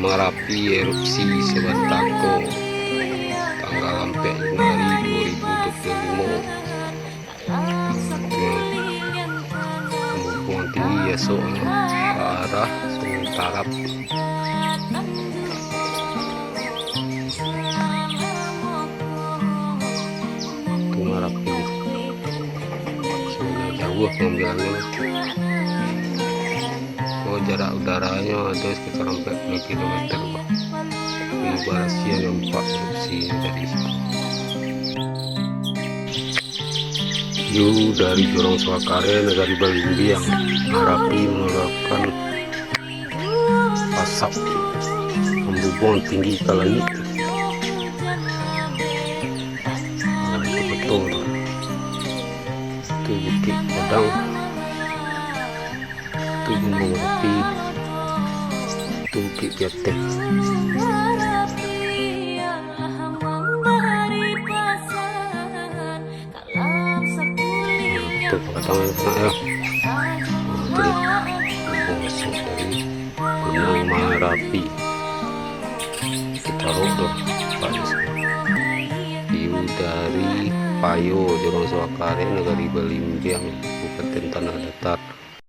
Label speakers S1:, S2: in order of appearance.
S1: Merapi erupsi Sebatako tanggal 4 Januari 2025. Pembukuan tinggi ya soalnya ke arah Sungai Tarap. Itu Merapi. Sudah jauh pengambilannya. Jarak udaranya ada sekitar 40 km. Ini Barasia nampak erupsi dari view dari Jorong Swakare, negara Balimbiang. Merapi mengeluarkan asap membumbung tinggi ke langit. Itu betul. Itu Bukit Padang. Itu Gunung Merapi. Itu Bukit Piatek. Itu pertama ya. Masuk dari Gunung Merapi. Kita rodok view dari Payo, Jorong Swakare, negara Balimbiang, Kabupaten Tanah Datar.